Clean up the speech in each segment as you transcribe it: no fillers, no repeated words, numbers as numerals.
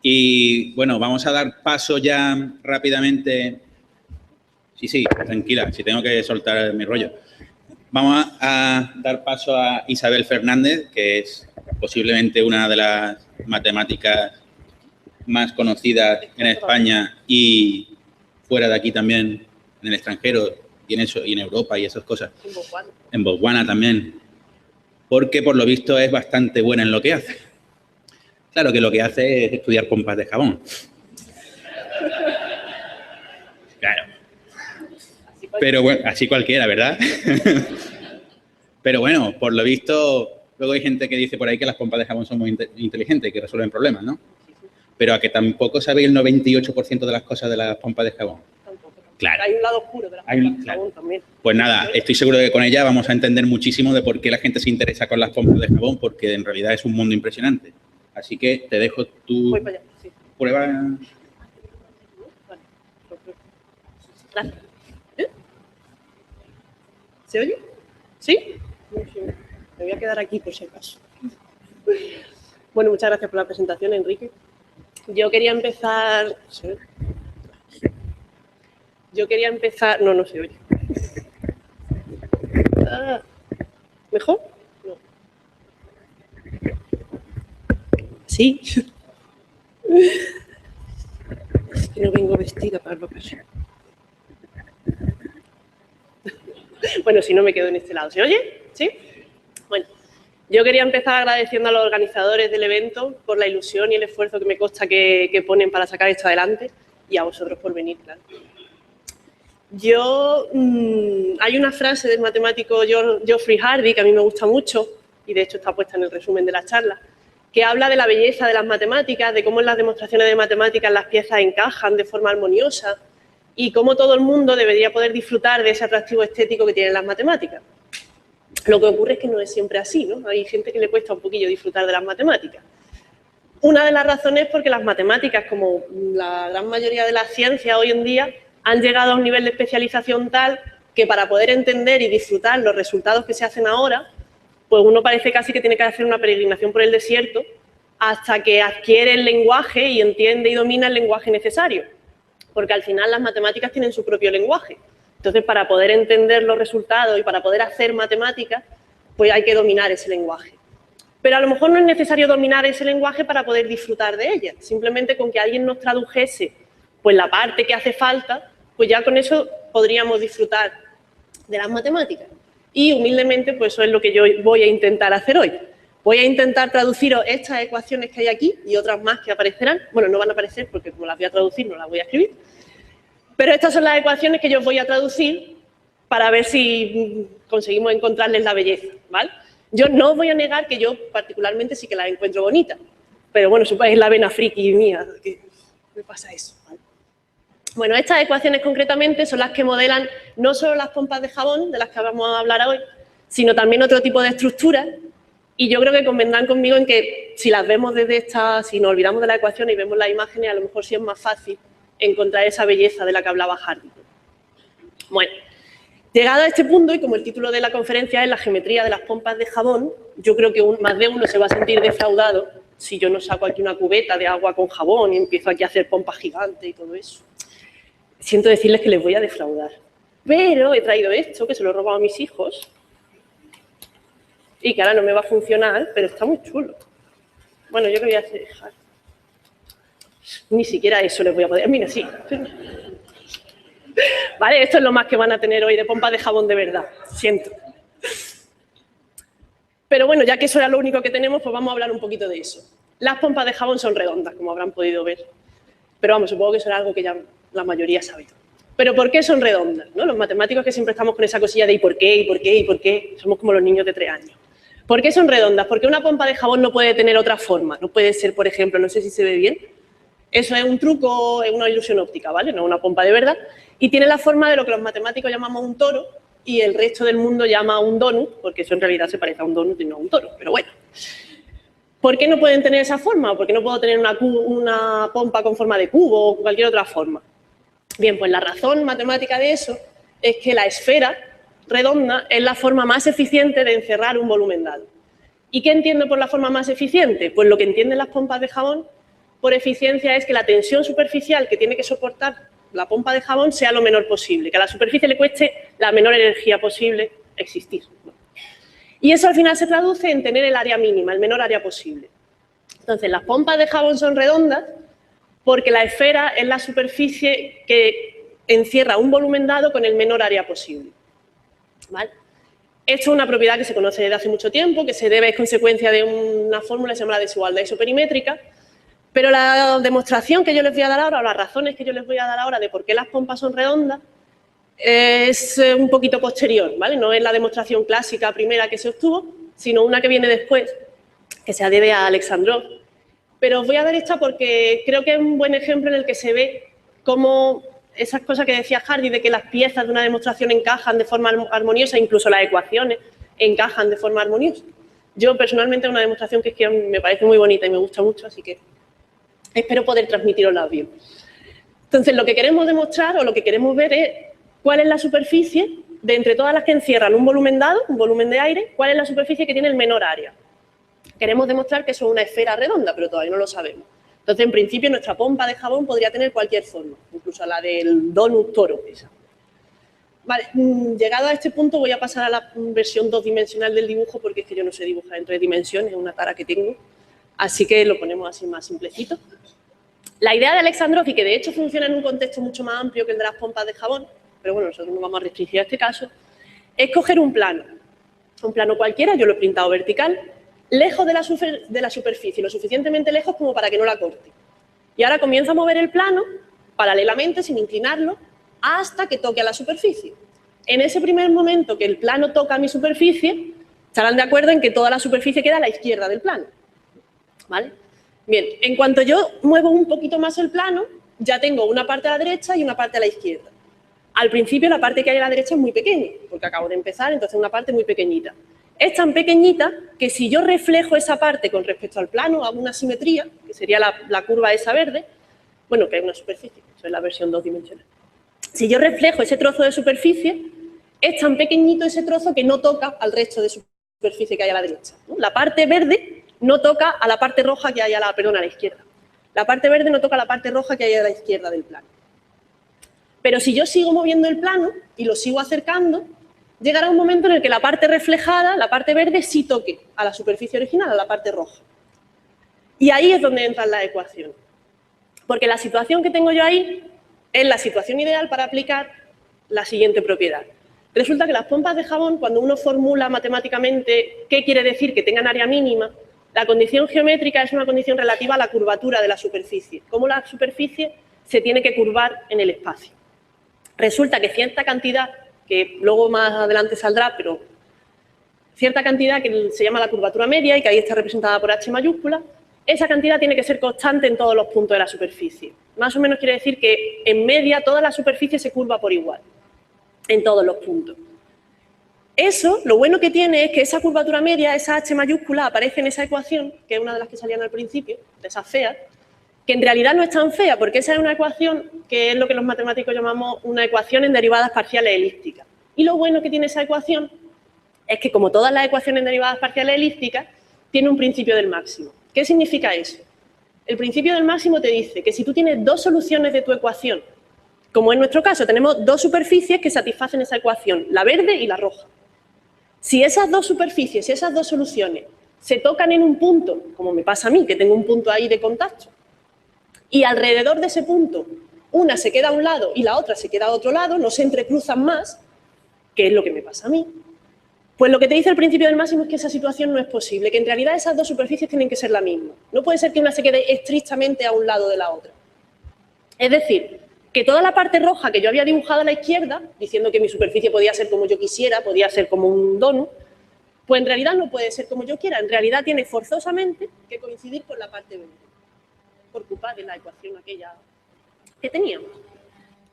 Y bueno, vamos a dar paso ya rápidamente. Sí, tranquila, si tengo que soltar mi rollo. Vamos a dar paso a Isabel Fernández, que es posiblemente una de las matemáticas más conocidas en España y fuera de aquí también, en el extranjero y en Europa y esas cosas. En Botswana. En Botswana también. Porque por lo visto es bastante buena en lo que hace. Claro que lo que hace es estudiar pompas de jabón. Claro. Pero bueno, así cualquiera, ¿verdad? Pero bueno, por lo visto, luego hay gente que dice por ahí que las pompas de jabón son muy inteligentes y que resuelven problemas, ¿no? Pero a que tampoco sabéis el 98% de las cosas de las pompas de jabón. Tampoco. Claro. Hay un lado oscuro de las pompas de jabón también. Pues nada, estoy seguro de que con ella vamos a entender muchísimo de por qué la gente se interesa con las pompas de jabón, porque en realidad es un mundo impresionante. Así que te dejo tu Voy para allá, sí. prueba. Vale. Gracias. ¿Se oye? ¿Sí? Me voy a quedar aquí por si acaso. Bueno, muchas gracias por la presentación, Enrique. Yo quería empezar... ¿Se oye? No, no se oye. ¿Mejor? No. Sí. Es que no vengo vestida para la ocasión. Bueno, si no me quedo en este lado. ¿Se oye? ¿Sí? Bueno, yo quería empezar agradeciendo a los organizadores del evento por la ilusión y el esfuerzo que me consta que ponen para sacar esto adelante y a vosotros por venir, claro. Hay una frase del matemático Geoffrey Hardy que a mí me gusta mucho y de hecho está puesta en el resumen de la charla, que habla de la belleza de las matemáticas, de cómo en las demostraciones de matemáticas las piezas encajan de forma armoniosa y cómo todo el mundo debería poder disfrutar de ese atractivo estético que tienen las matemáticas. Lo que ocurre es que no es siempre así, ¿no? Hay gente que le cuesta un poquillo disfrutar de las matemáticas. Una de las razones es porque las matemáticas, como la gran mayoría de las ciencias hoy en día, han llegado a un nivel de especialización tal que para poder entender y disfrutar los resultados que se hacen ahora, pues uno parece casi que tiene que hacer una peregrinación por el desierto hasta que adquiere el lenguaje y entiende y domina el lenguaje necesario. Porque al final las matemáticas tienen su propio lenguaje. Entonces, para poder entender los resultados y para poder hacer matemáticas, pues hay que dominar ese lenguaje. Pero a lo mejor no es necesario dominar ese lenguaje para poder disfrutar de ella. Simplemente con que alguien nos tradujese pues, la parte que hace falta, pues ya con eso podríamos disfrutar de las matemáticas. Y humildemente, pues eso es lo que yo voy a intentar hacer hoy. Voy a intentar traduciros estas ecuaciones que hay aquí y otras más que aparecerán. Bueno, no van a aparecer porque como las voy a traducir no las voy a escribir. Pero estas son las ecuaciones que yo os voy a traducir para ver si conseguimos encontrarles la belleza, ¿vale? Yo no os voy a negar que yo particularmente sí que las encuentro bonitas. Pero bueno, es la vena friki mía que me pasa eso, ¿vale? Bueno, estas ecuaciones concretamente son las que modelan no solo las pompas de jabón, de las que vamos a hablar hoy, sino también otro tipo de estructuras. Y yo creo que convendrán conmigo en que si las vemos desde esta, si nos olvidamos de la ecuación y vemos las imágenes, a lo mejor sí es más fácil encontrar esa belleza de la que hablaba Hardy. Bueno, llegado a este punto, y como el título de la conferencia es la geometría de las pompas de jabón, yo creo que más de uno se va a sentir defraudado si yo no saco aquí una cubeta de agua con jabón y empiezo aquí a hacer pompas gigantes y todo eso. Siento decirles que les voy a defraudar. Pero he traído esto, que se lo he robado a mis hijos, y que ahora no me va a funcionar, pero está muy chulo. Bueno, yo lo voy a dejar. Ni siquiera eso les voy a poder... Mira, sí. Vale, esto es lo más que van a tener hoy de pompas de jabón de verdad. Siento. Pero bueno, ya que eso era lo único que tenemos, pues vamos a hablar un poquito de eso. Las pompas de jabón son redondas, como habrán podido ver. Pero vamos, supongo que eso era algo que ya la mayoría sabe. ¿Pero por qué son redondas? ¿No? Los matemáticos que siempre estamos con esa cosilla de ¿y por qué? ¿Y por qué? ¿Y por qué? Somos como los niños de 3 años. ¿Por qué son redondas? Porque una pompa de jabón no puede tener otra forma. No puede ser, por ejemplo, no sé si se ve bien. Eso es un truco, es una ilusión óptica, ¿vale? No es una pompa de verdad. Y tiene la forma de lo que los matemáticos llamamos un toro y el resto del mundo llama un donut, porque eso en realidad se parece a un donut y no a un toro, pero bueno. ¿Por qué no pueden tener esa forma? ¿Por qué no puedo tener una pompa con forma de cubo o cualquier otra forma? Bien, pues la razón matemática de eso es que la esfera redonda es la forma más eficiente de encerrar un volumen dado. ¿Y qué entiendo por la forma más eficiente? Pues lo que entienden las pompas de jabón por eficiencia es que la tensión superficial que tiene que soportar la pompa de jabón sea lo menor posible, que a la superficie le cueste la menor energía posible existir. Y eso al final se traduce en tener el área mínima, el menor área posible. Entonces, las pompas de jabón son redondas porque la esfera es la superficie que encierra un volumen dado con el menor área posible. ¿Vale? Esto es una propiedad que se conoce desde hace mucho tiempo, que se debe a consecuencia de una fórmula que se llama la desigualdad isoperimétrica, pero la demostración que yo les voy a dar ahora, o las razones que yo les voy a dar ahora de por qué las pompas son redondas, es un poquito posterior, ¿vale? No es la demostración clásica primera que se obtuvo, sino una que viene después, que se debe a Alexandrov. Pero os voy a dar esta porque creo que es un buen ejemplo en el que se ve cómo esas cosas que decía Hardy de que las piezas de una demostración encajan de forma armoniosa, incluso las ecuaciones encajan de forma armoniosa. Yo personalmente es una demostración que me parece muy bonita y me gusta mucho, así que espero poder transmitirosla bien. Entonces, lo que queremos demostrar o lo que queremos ver es cuál es la superficie de entre todas las que encierran un volumen dado, un volumen de aire, cuál es la superficie que tiene el menor área. Queremos demostrar que eso es una esfera redonda, pero todavía no lo sabemos. Entonces, en principio, nuestra pompa de jabón podría tener cualquier forma, incluso la del donut toro. Esa. Vale, llegado a este punto voy a pasar a la versión dos-dimensional del dibujo porque es que yo no sé dibujar en 3 dimensiones, es una tara que tengo, así que lo ponemos así más simplecito. La idea de Alexandrov, y que de hecho funciona en un contexto mucho más amplio que el de las pompas de jabón, pero bueno, nosotros no vamos a restringir a este caso, es coger un plano cualquiera, yo lo he pintado vertical, lejos de la superficie, lo suficientemente lejos como para que no la corte. Y ahora comienzo a mover el plano paralelamente, sin inclinarlo, hasta que toque a la superficie. En ese primer momento que el plano toca a mi superficie, estarán de acuerdo en que toda la superficie queda a la izquierda del plano. ¿Vale? Bien, en cuanto yo muevo un poquito más el plano, ya tengo una parte a la derecha y una parte a la izquierda. Al principio la parte que hay a la derecha es muy pequeña, porque acabo de empezar, entonces una parte muy pequeñita. Es tan pequeñita que si yo reflejo esa parte con respecto al plano, hago una simetría, que sería la curva esa verde, bueno, que hay una superficie, eso es la versión 2 dimensional. Si yo reflejo ese trozo de superficie, es tan pequeñito ese trozo que no toca al resto de superficie que hay a la derecha, ¿no? La parte verde no toca a la parte roja que hay a la izquierda. La parte verde no toca a la parte roja que hay a la izquierda del plano. Pero si yo sigo moviendo el plano y lo sigo acercando, llegará un momento en el que la parte reflejada, la parte verde, sí toque a la superficie original, a la parte roja. Y ahí es donde entran las ecuaciones. Porque la situación que tengo yo ahí es la situación ideal para aplicar la siguiente propiedad. Resulta que las pompas de jabón, cuando uno formula matemáticamente qué quiere decir que tengan área mínima, la condición geométrica es una condición relativa a la curvatura de la superficie, cómo la superficie se tiene que curvar en el espacio. Resulta que cierta cantidad, que luego más adelante saldrá, pero cierta cantidad que se llama la curvatura media y que ahí está representada por H mayúscula, esa cantidad tiene que ser constante en todos los puntos de la superficie. Más o menos quiere decir que en media toda la superficie se curva por igual, en todos los puntos. Eso, lo bueno que tiene es que esa curvatura media, esa H mayúscula, aparece en esa ecuación, que es una de las que salían al principio, de esas feas, que en realidad no es tan fea, porque esa es una ecuación que es lo que los matemáticos llamamos una ecuación en derivadas parciales elípticas. Y lo bueno que tiene esa ecuación es que, como todas las ecuaciones en derivadas parciales elípticas, tiene un principio del máximo. ¿Qué significa eso? El principio del máximo te dice que si tú tienes dos soluciones de tu ecuación, como en nuestro caso, tenemos dos superficies que satisfacen esa ecuación, la verde y la roja. Si esas dos superficies, esas dos soluciones, se tocan en un punto, como me pasa a mí, que tengo un punto ahí de contacto, y alrededor de ese punto una se queda a un lado y la otra se queda a otro lado, no se entrecruzan más, que es lo que me pasa a mí, pues lo que te dice el principio del máximo es que esa situación no es posible, que en realidad esas dos superficies tienen que ser la misma. No puede ser que una se quede estrictamente a un lado de la otra. Es decir, que toda la parte roja que yo había dibujado a la izquierda, diciendo que mi superficie podía ser como yo quisiera, podía ser como un donut, pues en realidad no puede ser como yo quiera. En realidad tiene forzosamente que coincidir con la parte verde, por culpa de la ecuación aquella que teníamos.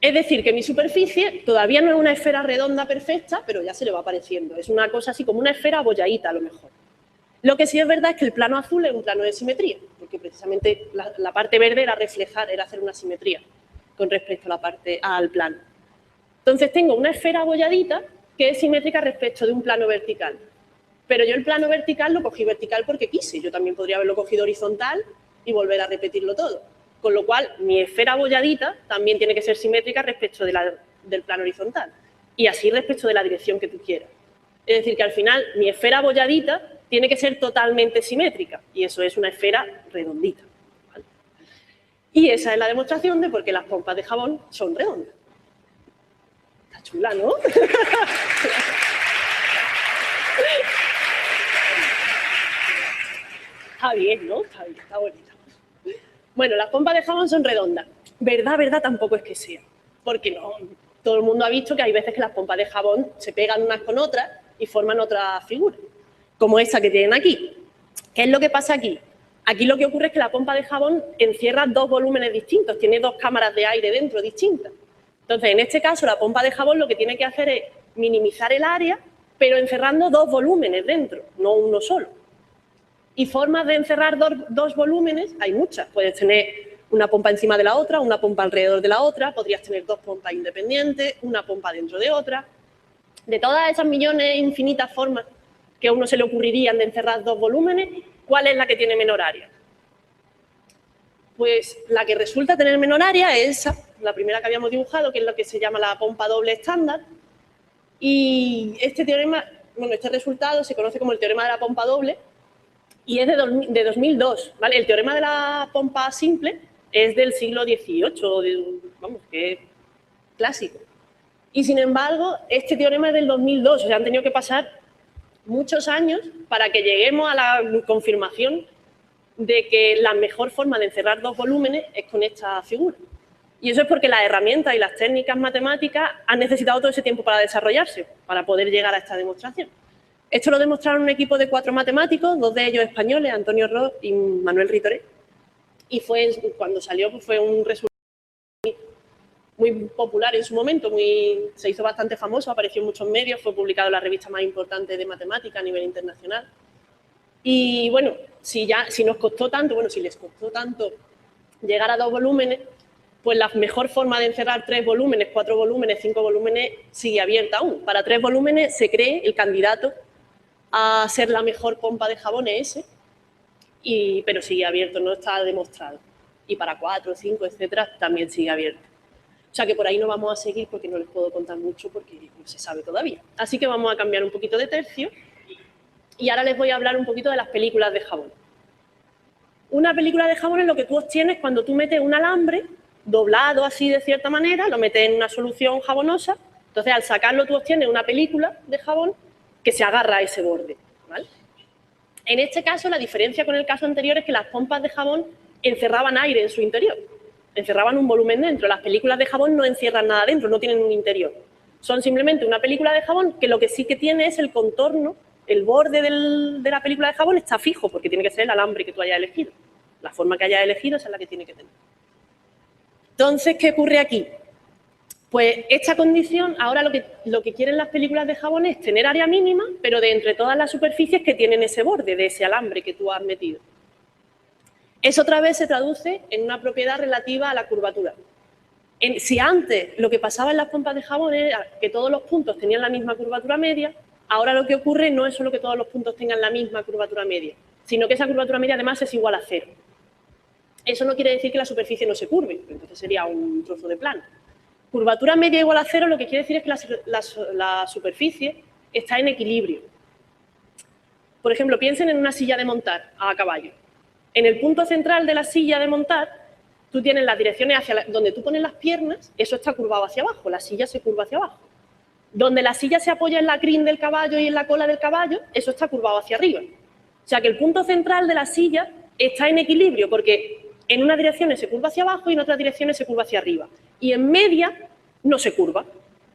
Es decir, que mi superficie todavía no es una esfera redonda perfecta, pero ya se le va apareciendo. Es una cosa así como una esfera abolladita a lo mejor. Lo que sí es verdad es que el plano azul es un plano de simetría, porque precisamente la parte verde era reflejar, era hacer una simetría con respecto a al plano. Entonces tengo una esfera abolladita que es simétrica respecto de un plano vertical. Pero yo el plano vertical lo cogí vertical porque quise. Yo también podría haberlo cogido horizontal y volver a repetirlo todo. Con lo cual, mi esfera abolladita también tiene que ser simétrica respecto del plano horizontal y así respecto de la dirección que tú quieras. Es decir, que al final mi esfera abolladita tiene que ser totalmente simétrica y eso es una esfera redondita. ¿Vale? Y esa es la demostración de por qué las pompas de jabón son redondas. Está chula, ¿no? Está bien, ¿no? Está bien, está bonita. Bueno, las pompas de jabón son redondas. Verdad, verdad tampoco es que sea. Porque no, todo el mundo ha visto que hay veces que las pompas de jabón se pegan unas con otras y forman otra figura, como esa que tienen aquí. ¿Qué es lo que pasa aquí? Aquí lo que ocurre es que la pompa de jabón encierra dos volúmenes distintos, tiene dos cámaras de aire dentro distintas. Entonces, en este caso, la pompa de jabón lo que tiene que hacer es minimizar el área, pero encerrando dos volúmenes dentro, no uno solo. Y formas de encerrar dos volúmenes hay muchas. Puedes tener una pompa encima de la otra, una pompa alrededor de la otra, podrías tener dos pompas independientes, una pompa dentro de otra. De todas esas millones infinitas formas que a uno se le ocurrirían de encerrar dos volúmenes, ¿cuál es la que tiene menor área? Pues la que resulta tener menor área es esa, la primera que habíamos dibujado, que es lo que se llama la pompa doble estándar. Y este teorema, bueno, este resultado se conoce como el teorema de la pompa doble y es de 2002, ¿vale? El teorema de la pompa simple es del siglo XVIII, vamos, que es clásico. Y sin embargo, este teorema es del 2002, o sea, han tenido que pasar muchos años para que lleguemos a la confirmación de que la mejor forma de encerrar dos volúmenes es con esta figura. Y eso es porque las herramientas y las técnicas matemáticas han necesitado todo ese tiempo para desarrollarse, para poder llegar a esta demostración. Esto lo demostraron un equipo de 4 matemáticos, 2 de ellos españoles, Antonio Ros y Manuel Ritoré. Y cuando salió pues fue un resultado muy popular en su momento, se hizo bastante famoso, apareció en muchos medios, fue publicado en la revista más importante de matemática a nivel internacional. Y bueno, si nos costó tanto, bueno, si les costó tanto llegar a 2 volúmenes, pues la mejor forma de encerrar 3 volúmenes, 4 volúmenes, 5 volúmenes sigue abierta aún. Para 3 volúmenes se cree el candidato a ser la mejor pompa de jabón es ese, pero sigue abierto, no está demostrado. Y para 4, 5, etcétera, también sigue abierto. O sea que por ahí no vamos a seguir porque no les puedo contar mucho porque no se sabe todavía. Así que vamos a cambiar un poquito de tercio y ahora les voy a hablar un poquito de las películas de jabón. Una película de jabón es lo que tú obtienes cuando tú metes un alambre doblado así de cierta manera, lo metes en una solución jabonosa, entonces al sacarlo tú obtienes una película de jabón que se agarra a ese borde, ¿vale? En este caso, la diferencia con el caso anterior es que las pompas de jabón encerraban aire en su interior, encerraban un volumen dentro. Las películas de jabón no encierran nada dentro, no tienen un interior. Son simplemente una película de jabón que lo que sí que tiene es el contorno, el borde de la película de jabón está fijo porque tiene que ser el alambre que tú hayas elegido. La forma que hayas elegido esa es la que tiene que tener. Entonces, ¿qué ocurre aquí? Pues esta condición, ahora lo que quieren las películas de jabón es tener área mínima, pero de entre todas las superficies que tienen ese borde, de ese alambre que tú has metido. Eso otra vez se traduce en una propiedad relativa a la curvatura. Si antes lo que pasaba en las pompas de jabón era que todos los puntos tenían la misma curvatura media, ahora lo que ocurre no es solo que todos los puntos tengan la misma curvatura media, sino que esa curvatura media además es igual a 0. Eso no quiere decir que la superficie no se curve, entonces sería un trozo de plano. Curvatura media igual a 0 lo que quiere decir es que la superficie está en equilibrio. Por ejemplo, piensen en una silla de montar a caballo. En el punto central de la silla de montar, tú tienes las direcciones hacia donde tú pones las piernas, eso está curvado hacia abajo, la silla se curva hacia abajo. Donde la silla se apoya en la crin del caballo y en la cola del caballo, eso está curvado hacia arriba. O sea que el punto central de la silla está en equilibrio porque en unas direcciones se curva hacia abajo y en otras direcciones se curva hacia arriba. Y en media no se curva.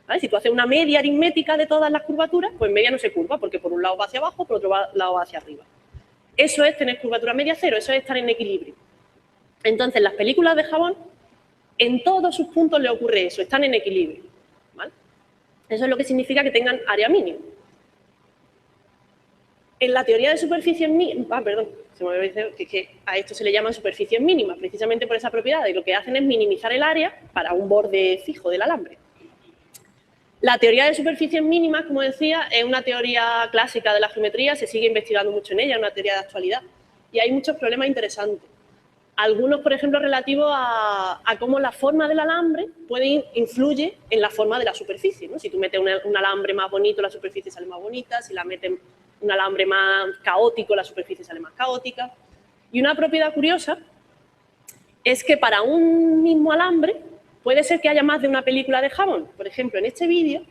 ¿Vale? Si tú haces una media aritmética de todas las curvaturas, pues en media no se curva porque por un lado va hacia abajo, por otro lado va hacia arriba. Eso es tener curvatura media 0, eso es estar en equilibrio. Entonces, las películas de jabón, en todos sus puntos le ocurre eso, están en equilibrio. ¿Vale? Eso es lo que significa que tengan área mínima. En la teoría de superficies mínimas, se me había dicho que a esto se le llaman superficies mínimas, precisamente por esa propiedad, y lo que hacen es minimizar el área para un borde fijo del alambre. La teoría de superficies mínimas, como decía, es una teoría clásica de la geometría, se sigue investigando mucho en ella, es una teoría de actualidad, y hay muchos problemas interesantes. Algunos, por ejemplo, relativos a cómo la forma del alambre influye en la forma de la superficie, ¿no? Si tú metes un alambre más bonito, la superficie sale más bonita. Si la metes un alambre más caótico, la superficie sale más caótica. Y una propiedad curiosa es que para un mismo alambre puede ser que haya más de una película de jabón. Por ejemplo, en este vídeo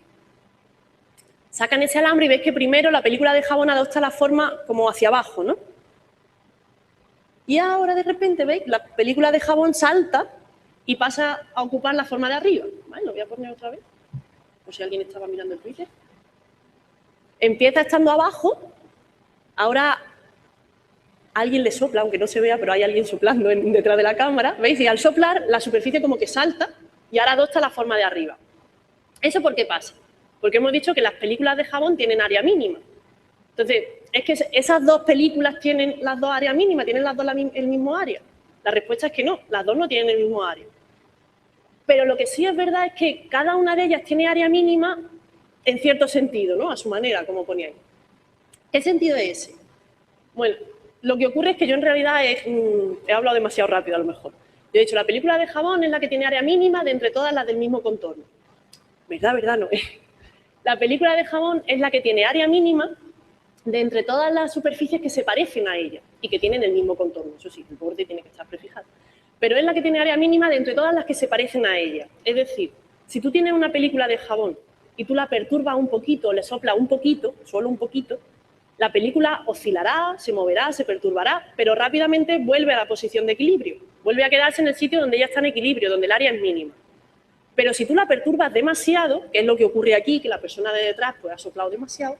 sacan ese alambre y veis que primero la película de jabón adopta la forma como hacia abajo, ¿no? Y ahora de repente, ¿veis? La película de jabón salta y pasa a ocupar la forma de arriba. ¿Vale? Lo voy a poner otra vez, por si alguien estaba mirando el Twitter. Empieza estando abajo, ahora alguien le sopla, aunque no se vea, pero hay alguien soplando detrás de la cámara. ¿Veis? Y al soplar, la superficie como que salta y ahora adopta la forma de arriba. ¿Eso por qué pasa? Porque hemos dicho que las películas de jabón tienen área mínima. Entonces, es que esas dos películas tienen las dos áreas mínimas, tienen las dos el mismo área. La respuesta es que no, las dos no tienen el mismo área. Pero lo que sí es verdad es que cada una de ellas tiene área mínima en cierto sentido, ¿no? A su manera, como poníais. ¿Qué sentido es ese? Bueno, lo que ocurre es que yo en realidad he hablado demasiado rápido a lo mejor. Yo he dicho, la película de jabón es la que tiene área mínima de entre todas las del mismo contorno. ¿Verdad? No. La película de jabón es la que tiene área mínima de entre todas las superficies que se parecen a ella y que tienen el mismo contorno. Eso sí, el borde tiene que estar prefijado. Pero es la que tiene área mínima de entre todas las que se parecen a ella. Es decir, si tú tienes una película de jabón y tú la perturbas un poquito, le soplas un poquito, solo un poquito, la película oscilará, se moverá, se perturbará, pero rápidamente vuelve a la posición de equilibrio. Vuelve a quedarse en el sitio donde ella está en equilibrio, donde el área es mínima. Pero si tú la perturbas demasiado, que es lo que ocurre aquí, que la persona de detrás pues, ha soplado demasiado,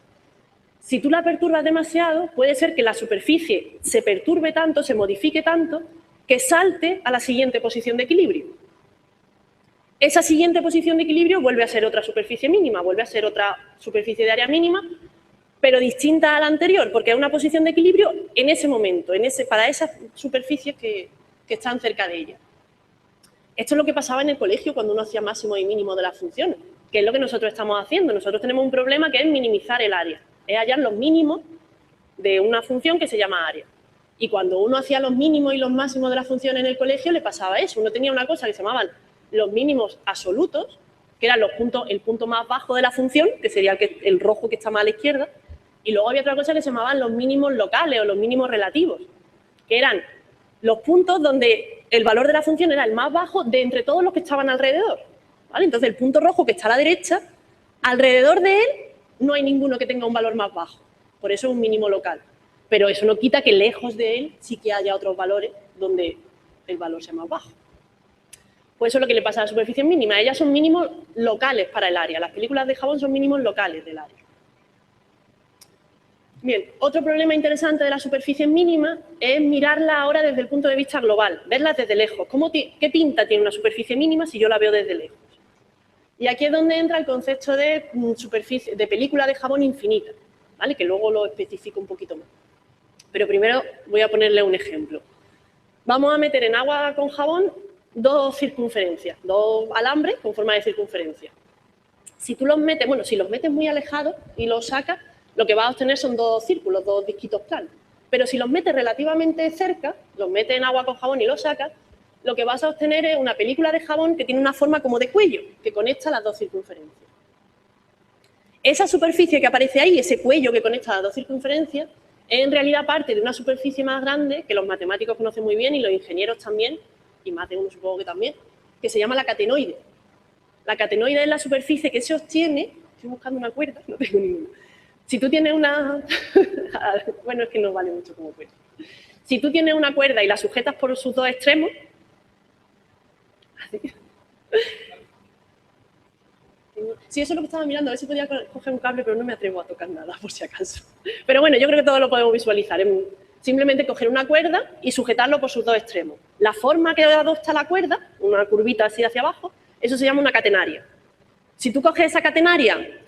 si tú la perturbas demasiado, puede ser que la superficie se perturbe tanto, se modifique tanto, que salte a la siguiente posición de equilibrio. Esa siguiente posición de equilibrio vuelve a ser otra superficie mínima, vuelve a ser otra superficie de área mínima, pero distinta a la anterior, porque es una posición de equilibrio en ese momento, para esas superficies que están cerca de ella. Esto es lo que pasaba en el colegio cuando uno hacía máximo y mínimo de las funciones, que es lo que nosotros estamos haciendo. Nosotros tenemos un problema que es minimizar el área, es hallar los mínimos de una función que se llama área. Y cuando uno hacía los mínimos y los máximos de las funciones en el colegio, le pasaba eso. Uno tenía una cosa que se llamaban los mínimos absolutos, que eran el punto más bajo de la función, que sería el rojo que está más a la izquierda, y luego había otra cosa que se llamaban los mínimos locales o los mínimos relativos, que eran los puntos donde el valor de la función era el más bajo de entre todos los que estaban alrededor. ¿Vale? Entonces, el punto rojo que está a la derecha, alrededor de él no hay ninguno que tenga un valor más bajo. Por eso es un mínimo local. Pero eso no quita que lejos de él sí que haya otros valores donde el valor sea más bajo. Pues eso es lo que le pasa a las superficies mínimas. Ellas son mínimos locales para el área. Las películas de jabón son mínimos locales del área. Bien, otro problema interesante de las superficies mínimas es mirarla ahora desde el punto de vista global, verlas desde lejos. ¿Qué pinta tiene una superficie mínima si yo la veo desde lejos? Y aquí es donde entra el concepto de película de jabón infinita, ¿vale? Que luego lo especifico un poquito más. Pero primero voy a ponerle un ejemplo. Vamos a meter en agua con jabón dos circunferencias, dos alambres con forma de circunferencia. Si tú los metes, si los metes muy alejados y los sacas, lo que vas a obtener son dos círculos, dos disquitos planos. Pero si los metes relativamente cerca, los metes en agua con jabón y los sacas, lo que vas a obtener es una película de jabón que tiene una forma como de cuello, que conecta las dos circunferencias. Esa superficie que aparece ahí, ese cuello que conecta las dos circunferencias, es en realidad parte de una superficie más grande que los matemáticos conocen muy bien y los ingenieros también, y más de uno supongo que también, que se llama la catenoide. La catenoide es la superficie que se obtiene, estoy buscando una cuerda, no tengo ninguna. Si tú tienes una... bueno, es que no vale mucho como cuerda. Si tú tienes una cuerda y la sujetas por sus dos extremos... Así. Sí, eso es lo que estaba mirando, a ver si podía coger un cable, pero no me atrevo a tocar nada, por si acaso. Pero bueno, yo creo que todo lo podemos visualizar. Simplemente coger una cuerda y sujetarlo por sus dos extremos. La forma que adopta la cuerda, una curvita así hacia abajo, eso se llama una catenaria. Si tú coges esa catenaria,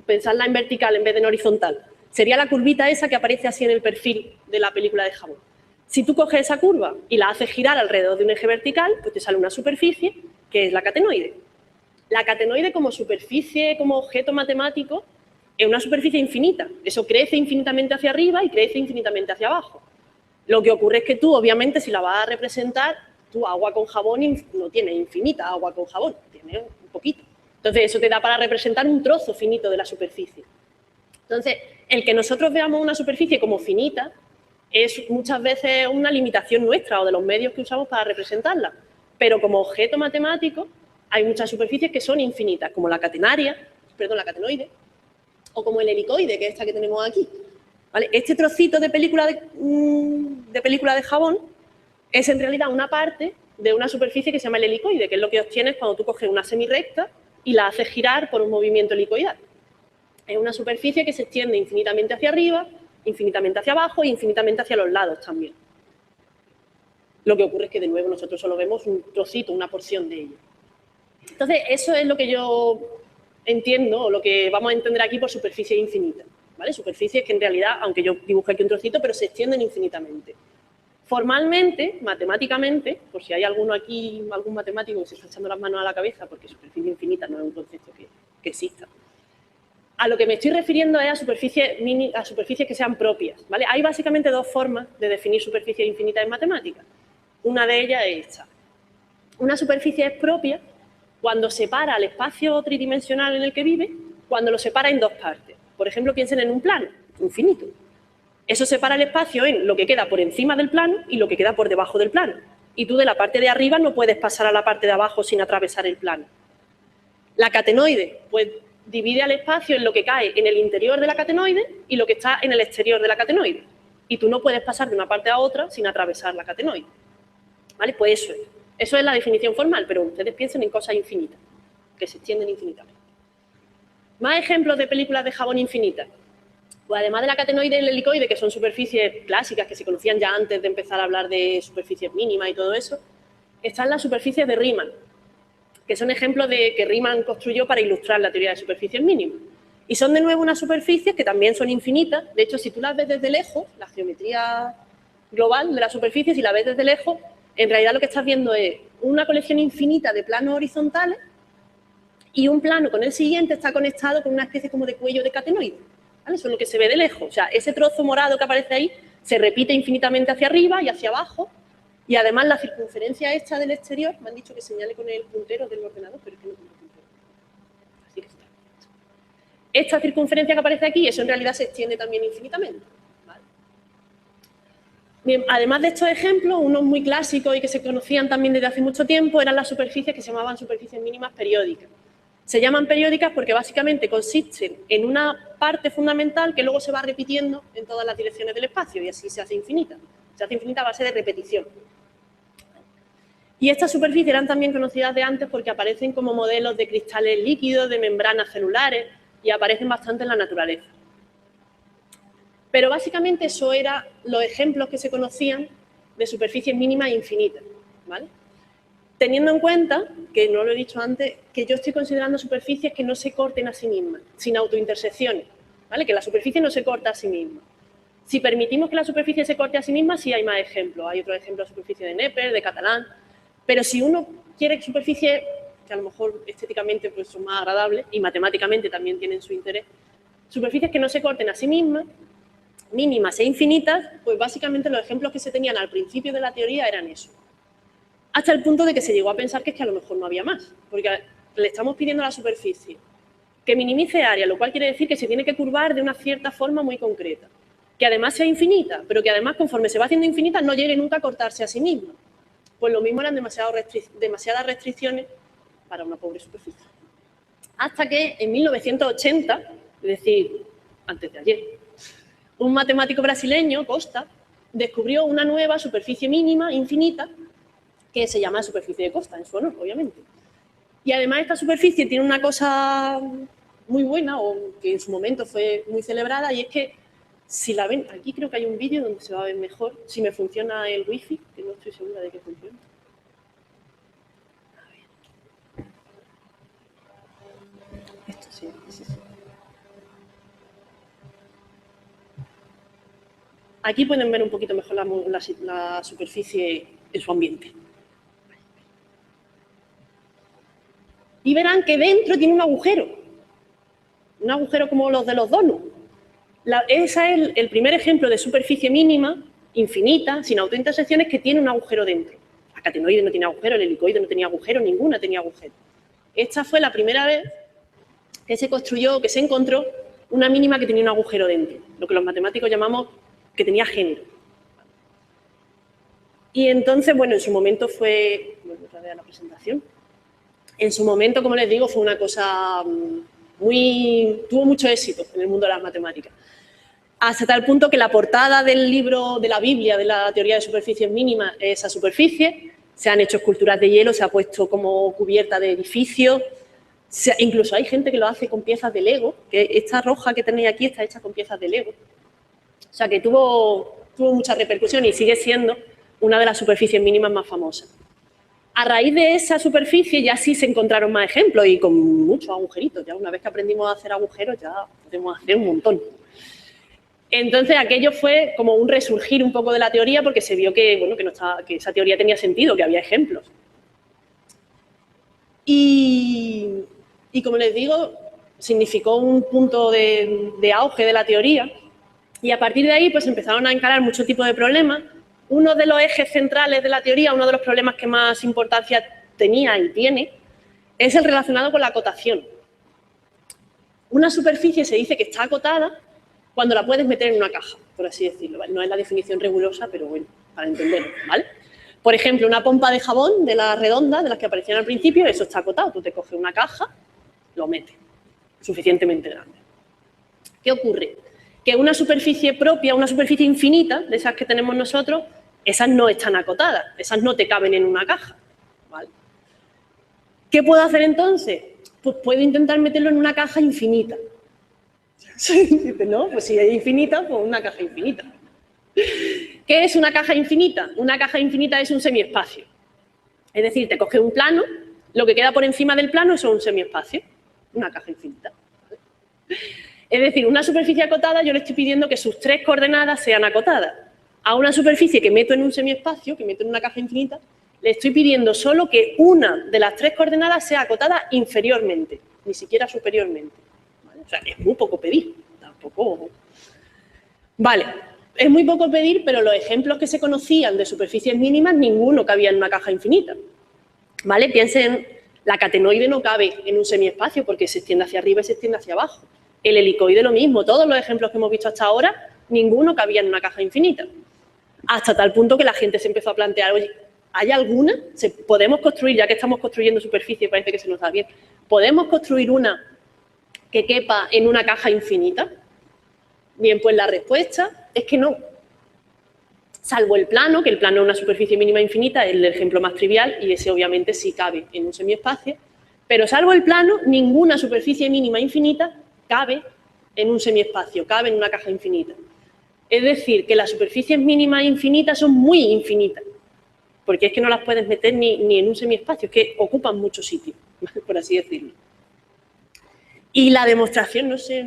pensarla en vertical en vez de en horizontal, sería la curvita esa que aparece así en el perfil de la película de jabón. Si tú coges esa curva y la haces girar alrededor de un eje vertical, pues te sale una superficie que es la catenoide. La catenoide como superficie, como objeto matemático, es una superficie infinita. Eso crece infinitamente hacia arriba y crece infinitamente hacia abajo. Lo que ocurre es que tú, obviamente, si la vas a representar, tú agua con jabón no tienes infinita agua con jabón, tienes un poquito. Entonces, eso te da para representar un trozo finito de la superficie. Entonces, el que nosotros veamos una superficie como finita es muchas veces una limitación nuestra o de los medios que usamos para representarla. Pero como objeto matemático hay muchas superficies que son infinitas, como la catenoide, o como el helicoide, que es esta que tenemos aquí. ¿Vale? Este trocito de película de jabón es en realidad una parte de una superficie que se llama el helicoide, que es lo que obtienes cuando tú coges una semirrecta y la haces girar por un movimiento helicoidal. Es una superficie que se extiende infinitamente hacia arriba, infinitamente hacia abajo e infinitamente hacia los lados también. Lo que ocurre es que, de nuevo, nosotros solo vemos un trocito, una porción de ella. Entonces, eso es lo que yo entiendo, o lo que vamos a entender aquí por superficie infinita, ¿vale? Superficies que en realidad, aunque yo dibujé aquí un trocito, pero se extienden infinitamente. Formalmente, matemáticamente, por si hay alguno aquí, algún matemático que se está echando las manos a la cabeza, porque superficie infinita no es un concepto que exista. A lo que me estoy refiriendo es a superficies que sean propias, ¿vale? Hay básicamente dos formas de definir superficie infinita en matemáticas. Una de ellas es esta. Una superficie es propia cuando separa el espacio tridimensional en el que vive, cuando lo separa en dos partes. Por ejemplo, piensen en un plano infinito. Eso separa el espacio en lo que queda por encima del plano y lo que queda por debajo del plano. Y tú de la parte de arriba no puedes pasar a la parte de abajo sin atravesar el plano. La catenoide, pues, divide al espacio en lo que cae en el interior de la catenoide y lo que está en el exterior de la catenoide. Y tú no puedes pasar de una parte a otra sin atravesar la catenoide. ¿Vale? Pues eso es. Eso es la definición formal, pero ustedes piensen en cosas infinitas, que se extienden infinitamente. Más ejemplos de películas de jabón infinitas. Pues además de la catenoide y el helicoide, que son superficies clásicas que se conocían ya antes de empezar a hablar de superficies mínimas y todo eso, están las superficies de Riemann, que son ejemplos de que Riemann construyó para ilustrar la teoría de superficies mínimas. Y son de nuevo unas superficies que también son infinitas. De hecho, si tú las ves desde lejos, la geometría global de la superficie, si la ves desde lejos, en realidad lo que estás viendo es una colección infinita de planos horizontales y un plano con el siguiente está conectado con una especie como de cuello de catenoide. ¿Vale? Eso es lo que se ve de lejos. O sea, ese trozo morado que aparece ahí se repite infinitamente hacia arriba y hacia abajo. Y además la circunferencia esta del exterior, me han dicho que señale con el puntero del ordenador, pero es que no tengo puntero. Así que está. Esta circunferencia que aparece aquí, eso en realidad se extiende también infinitamente. ¿Vale? Bien, además de estos ejemplos, unos muy clásicos y que se conocían también desde hace mucho tiempo, eran las superficies que se llamaban superficies mínimas periódicas. Se llaman periódicas porque básicamente consisten en una parte fundamental que luego se va repitiendo en todas las direcciones del espacio y así se hace infinita. Se hace infinita a base de repetición. Y estas superficies eran también conocidas de antes porque aparecen como modelos de cristales líquidos, de membranas celulares y aparecen bastante en la naturaleza. Pero básicamente eso eran los ejemplos que se conocían de superficies mínimas e infinitas, ¿vale? Teniendo en cuenta, que no lo he dicho antes, que yo estoy considerando superficies que no se corten a sí mismas, sin autointersecciones, ¿vale? Que la superficie no se corta a sí misma. Si permitimos que la superficie se corte a sí misma, sí hay más ejemplos. Hay otros ejemplos de superficie de Neper, de Catalán. Pero si uno quiere superficies que a lo mejor estéticamente pues, son más agradables y matemáticamente también tienen su interés, superficies que no se corten a sí mismas, mínimas e infinitas, pues básicamente los ejemplos que se tenían al principio de la teoría eran eso. Hasta el punto de que se llegó a pensar que es que a lo mejor no había más, porque le estamos pidiendo a la superficie que minimice área, lo cual quiere decir que se tiene que curvar de una cierta forma muy concreta, que además sea infinita, pero que además conforme se va haciendo infinita no llegue nunca a cortarse a sí misma. Pues lo mismo eran demasiadas restricciones para una pobre superficie. Hasta que en 1980, es decir, antes de ayer, un matemático brasileño, Costa, descubrió una nueva superficie mínima, infinita, que se llama superficie de Costa, en su honor, obviamente. Y además esta superficie tiene una cosa muy buena, o que en su momento fue muy celebrada, y es que si la ven, aquí creo que hay un vídeo donde se va a ver mejor, si me funciona el wifi, que no estoy segura de que funcione. A ver. Esto sí, sí. Aquí pueden ver un poquito mejor la superficie en su ambiente. Y verán que dentro tiene un agujero como los de los donuts. Ese es el primer ejemplo de superficie mínima infinita, sin autointersecciones, que tiene un agujero dentro. La catenoide no tiene agujero, el helicoide no tenía agujero, ninguna tenía agujero. Esta fue la primera vez que se construyó, que se encontró una mínima que tenía un agujero dentro, lo que los matemáticos llamamos que tenía género. Y entonces, bueno, en su momento fue... Vuelvo otra vez a la presentación. En su momento, como les digo, fue una cosa tuvo mucho éxito en el mundo de las matemáticas. Hasta tal punto que la portada del libro de la Biblia de la teoría de superficies mínimas es esa superficie. Se han hecho esculturas de hielo, se ha puesto como cubierta de edificios. Incluso hay gente que lo hace con piezas de Lego, que esta roja que tenéis aquí está hecha con piezas de Lego. O sea que tuvo mucha repercusión y sigue siendo una de las superficies mínimas más famosas. A raíz de esa superficie ya sí se encontraron más ejemplos y con muchos agujeritos. Ya una vez que aprendimos a hacer agujeros ya podemos hacer un montón. Entonces aquello fue como un resurgir un poco de la teoría porque se vio que, bueno, que esa teoría tenía sentido, que había ejemplos. Y como les digo, significó un punto de auge de la teoría y a partir de ahí pues empezaron a encarar muchos tipos de problemas. Uno de los ejes centrales de la teoría, uno de los problemas que más importancia tenía y tiene, es el relacionado con la acotación. Una superficie se dice que está acotada cuando la puedes meter en una caja, por así decirlo, ¿vale? No es la definición rigurosa, pero bueno, para entenderlo, ¿vale? Por ejemplo, una pompa de jabón de las redondas, de las que aparecían al principio, eso está acotado. Tú te coges una caja, lo metes, suficientemente grande. ¿Qué ocurre? Que una superficie propia, una superficie infinita, de esas que tenemos nosotros, esas no están acotadas, esas no te caben en una caja, ¿vale? ¿Qué puedo hacer entonces? Pues puedo intentar meterlo en una caja infinita. Dice, no, pues si es infinita, pues una caja infinita. ¿Qué es una caja infinita? Una caja infinita es un semiespacio. Es decir, te coges un plano, lo que queda por encima del plano es un semiespacio, una caja infinita. ¿Vale? Es decir, una superficie acotada yo le estoy pidiendo que sus 3 coordenadas sean acotadas. A una superficie que meto en un semiespacio, que meto en una caja infinita, le estoy pidiendo solo que una de las 3 coordenadas sea acotada inferiormente, ni siquiera superiormente. ¿Vale? O sea, es muy poco pedir, tampoco... Vale, es muy poco pedir, pero los ejemplos que se conocían de superficies mínimas, ninguno cabía en una caja infinita. ¿Vale? Piensen, la catenoide no cabe en un semiespacio porque se extiende hacia arriba y se extiende hacia abajo. El helicoide lo mismo, todos los ejemplos que hemos visto hasta ahora, ninguno cabía en una caja infinita. Hasta tal punto que la gente se empezó a plantear, oye, ¿hay alguna? ¿Podemos construir, ya que estamos construyendo superficie, parece que se nos da bien, ¿podemos construir una que quepa en una caja infinita? Bien, pues la respuesta es que no. Salvo el plano, que el plano es una superficie mínima infinita, es el ejemplo más trivial y ese obviamente sí cabe en un semiespacio, pero salvo el plano, ninguna superficie mínima infinita cabe en un semiespacio, cabe en una caja infinita. Es decir, que las superficies mínimas infinitas son muy infinitas, porque es que no las puedes meter ni en un semiespacio, es que ocupan mucho sitio, por así decirlo. Y la demostración, no sé,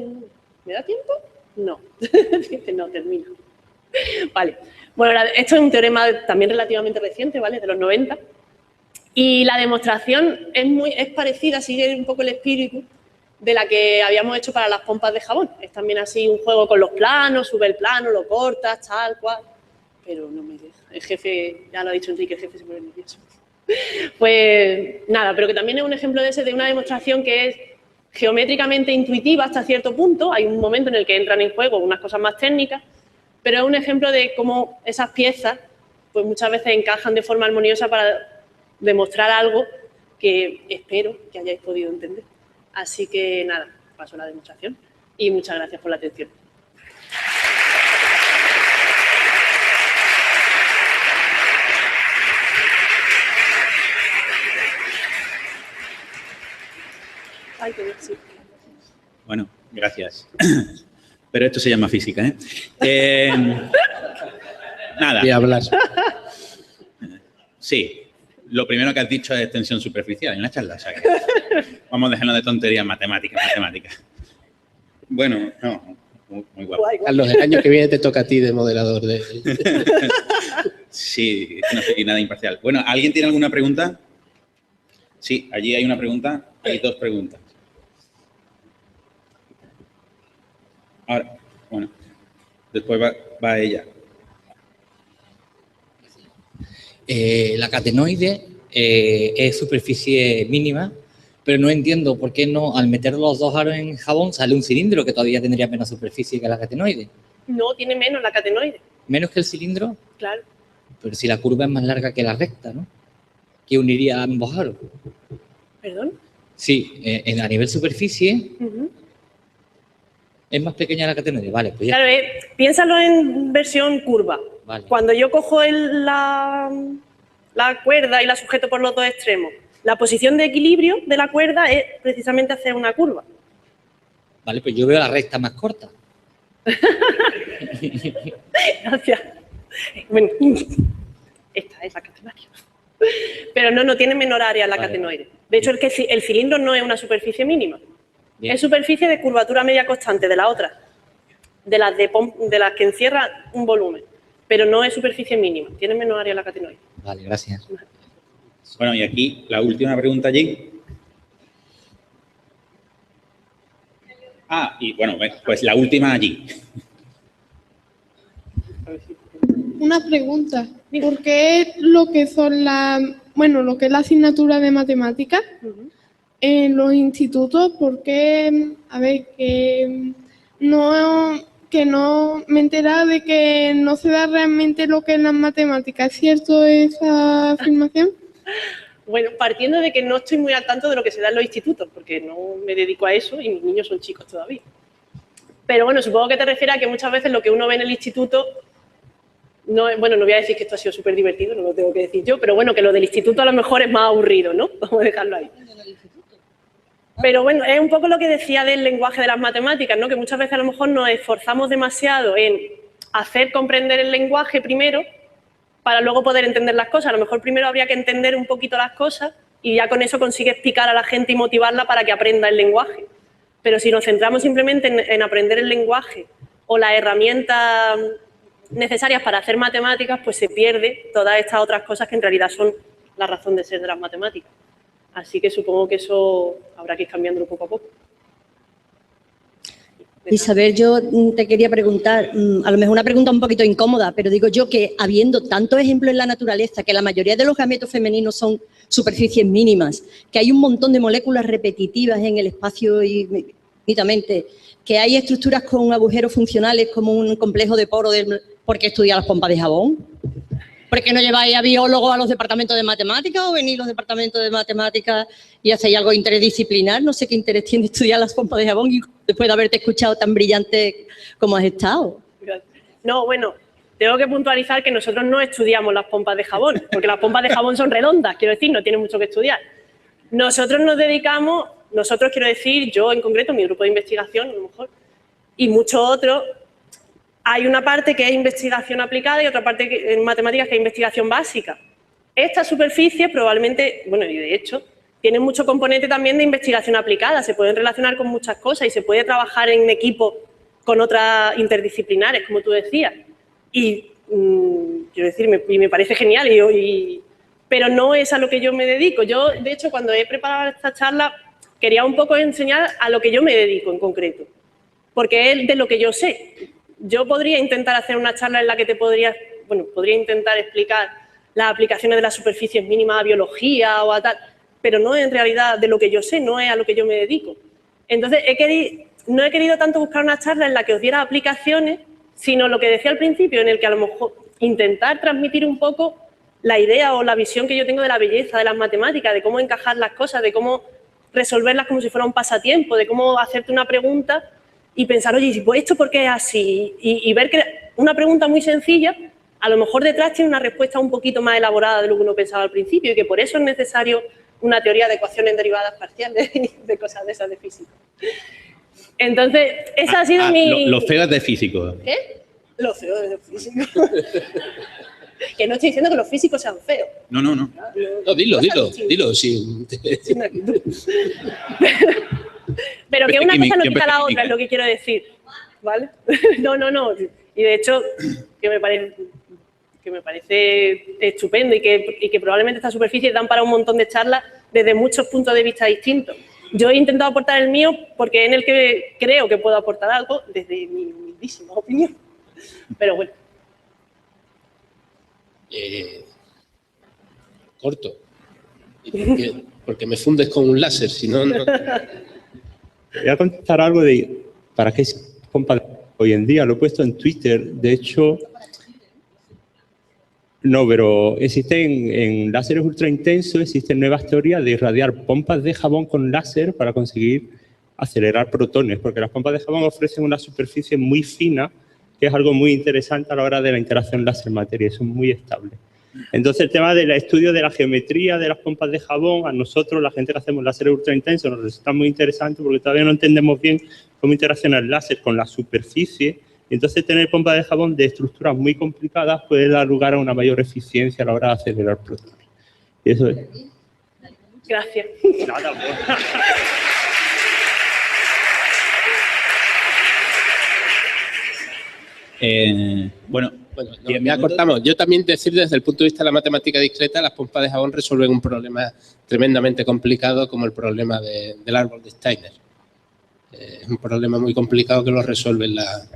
¿me da tiempo? No, no, termino. Vale, bueno, esto es un teorema también relativamente reciente, ¿vale? De los 90. Y la demostración es parecida, sigue un poco el espíritu de la que habíamos hecho para las pompas de jabón. Es también así un juego con los planos, sube el plano, lo cortas, tal cual. Pero no me deja. El jefe, ya lo ha dicho Enrique, el jefe se pone nervioso. Pues nada, pero que también es un ejemplo de una demostración que es geométricamente intuitiva hasta cierto punto. Hay un momento en el que entran en juego unas cosas más técnicas, pero es un ejemplo de cómo esas piezas pues muchas veces encajan de forma armoniosa para demostrar algo que espero que hayáis podido entender. Así que nada, paso a la demostración y muchas gracias por la atención. Ay, qué bien, sí. Bueno, gracias. Pero esto se llama física, ¿eh? Nada. Y hablas. Sí. Lo primero que has dicho es extensión superficial en una charla. O sea que vamos a dejarnos de tonterías matemáticas. Bueno, no, muy guapo. Carlos, el año que viene te toca a ti de moderador. Sí, no soy nada imparcial. Bueno, ¿alguien tiene alguna pregunta? Sí, allí hay una pregunta, hay 2 preguntas. Ahora, bueno, después va ella. La catenoide es superficie mínima, pero no entiendo por qué no, al meter los dos aros en jabón, sale un cilindro que todavía tendría menos superficie que la catenoide. No, tiene menos la catenoide. ¿Menos que el cilindro? Claro. Pero si la curva es más larga que la recta, ¿no? Que uniría ambos aros. ¿Perdón? Sí, a nivel superficie Uh-huh. es más pequeña la catenoide. Vale, pues ya. Claro, piénsalo en versión curva. Vale. Cuando yo cojo la cuerda y la sujeto por los dos extremos, la posición de equilibrio de la cuerda es precisamente hacer una curva. Vale, pues yo veo la recta más corta. Gracias. Bueno, esta es la catenaria. Pero no tiene menor área la catenoide. De hecho, el cilindro no es una superficie mínima. Bien. Es superficie de curvatura media constante de la otra, de las que encierra un volumen, pero no es superficie mínima, tiene menor área la catenoide. Vale, gracias. Bueno, y aquí la última pregunta allí. Y bueno, pues la última allí. Una pregunta. ¿Por qué lo que son lo que es la asignatura de matemáticas en los institutos, por qué, que no me he enterado de que no se da realmente lo que es las matemáticas? ¿Es cierto esa afirmación? Bueno, partiendo de que no estoy muy al tanto de lo que se da en los institutos, porque no me dedico a eso y mis niños son chicos todavía. Pero bueno, supongo que te refieres a que muchas veces lo que uno ve en el instituto, no voy a decir que esto ha sido súper divertido, no lo tengo que decir yo, pero bueno, que lo del instituto a lo mejor es más aburrido, ¿no? Vamos a dejarlo ahí. Pero bueno, es un poco lo que decía del lenguaje de las matemáticas, ¿no? Que muchas veces a lo mejor nos esforzamos demasiado en hacer comprender el lenguaje primero para luego poder entender las cosas. A lo mejor primero habría que entender un poquito las cosas y ya con eso consigues picar a la gente y motivarla para que aprenda el lenguaje. Pero si nos centramos simplemente en aprender el lenguaje o las herramientas necesarias para hacer matemáticas, pues se pierde todas estas otras cosas que en realidad son la razón de ser de las matemáticas. Así que supongo que eso habrá que ir cambiándolo poco a poco. Isabel, yo te quería preguntar, a lo mejor una pregunta un poquito incómoda, pero digo yo que habiendo tantos ejemplos en la naturaleza, que la mayoría de los gametos femeninos son superficies mínimas, que hay un montón de moléculas repetitivas en el espacio y nítidamente, que hay estructuras con agujeros funcionales como un complejo de poro, ¿por qué estudiar las pompas de jabón? ¿Por qué no lleváis a biólogos a los departamentos de matemáticas o venís los departamentos de matemáticas y hacéis algo interdisciplinar? No sé qué interés tiene estudiar las pompas de jabón y después de haberte escuchado tan brillante como has estado. No, bueno, tengo que puntualizar que nosotros no estudiamos las pompas de jabón, porque las pompas de jabón son redondas, quiero decir, no tienen mucho que estudiar. Nosotros nos dedicamos, quiero decir, yo en concreto, mi grupo de investigación, a lo mejor, y muchos otros, hay una parte que es investigación aplicada y otra parte en matemáticas que es investigación básica. Esta superficie probablemente, bueno, y de hecho, tiene mucho componente también de investigación aplicada, se pueden relacionar con muchas cosas y se puede trabajar en equipo con otras interdisciplinares, como tú decías. Y, quiero decir, me parece genial, pero no es a lo que yo me dedico. Yo, de hecho, cuando he preparado esta charla, quería un poco enseñar a lo que yo me dedico en concreto, porque es de lo que yo sé. Yo podría intentar hacer una charla en la que podría intentar explicar las aplicaciones de las superficies mínimas a biología o a tal, pero no en realidad de lo que yo sé, no es a lo que yo me dedico. Entonces, no he querido tanto buscar una charla en la que os diera aplicaciones, sino lo que decía al principio, en el que a lo mejor intentar transmitir un poco la idea o la visión que yo tengo de la belleza de las matemáticas, de cómo encajar las cosas, de cómo resolverlas como si fuera un pasatiempo, de cómo hacerte una pregunta y pensar, oye, pues esto ¿por qué es así? Y ver que una pregunta muy sencilla, a lo mejor detrás tiene una respuesta un poquito más elaborada de lo que uno pensaba al principio y que por eso es necesario una teoría de ecuaciones derivadas parciales y de cosas de esas de física. Entonces, esa ha sido mi... Lo feo es de físico. ¿Qué? Lo feo es de físico. Que no estoy diciendo que los físicos sean feos. No. No, dilo. Sí. Pero que una cosa no quita la otra, es lo que quiero decir. ¿Vale? No. Y de hecho, que me parece estupendo y que probablemente estas superficies dan para un montón de charlas desde muchos puntos de vista distintos. Yo he intentado aportar el mío porque es en el que creo que puedo aportar algo desde mi humildísima opinión. Pero bueno. Corto. Porque me fundes con un láser, si no, no. Voy a contestar algo de para qué es pompa hoy en día. Lo he puesto en Twitter. De hecho, no, pero existen en láseres ultra intensos, existen nuevas teorías de irradiar pompas de jabón con láser para conseguir acelerar protones, porque las pompas de jabón ofrecen una superficie muy fina, que es algo muy interesante a la hora de la interacción láser-materia, son muy estables. Entonces, el tema del estudio de la geometría de las pompas de jabón, a nosotros, la gente que hacemos láseres ultra intensos, nos resulta muy interesante porque todavía no entendemos bien cómo interacciona el láser con la superficie. Y entonces, tener pompas de jabón de estructuras muy complicadas puede dar lugar a una mayor eficiencia a la hora de acelerar protones. Y eso es. Gracias. Nada, Bueno, no, ya cortamos. Yo también decir desde el punto de vista de la matemática discreta, las pompas de jabón resuelven un problema tremendamente complicado como el problema del árbol de Steiner. Es un problema muy complicado que lo resuelven las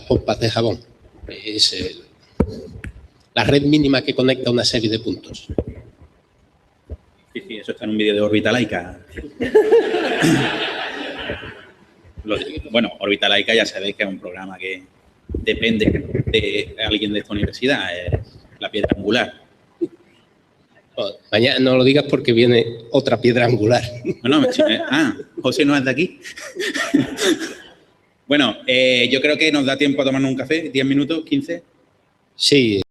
pompas de jabón. Es la red mínima que conecta una serie de puntos. Sí, eso está en un vídeo de Orbitalaika. Bueno, Orbitalaika ya sabéis que es un programa que depende de alguien de esta universidad, es la piedra angular. Mañana no lo digas porque viene otra piedra angular. José no es de aquí. Bueno, yo creo que nos da tiempo a tomarnos un café, 10 minutos, 15. Sí.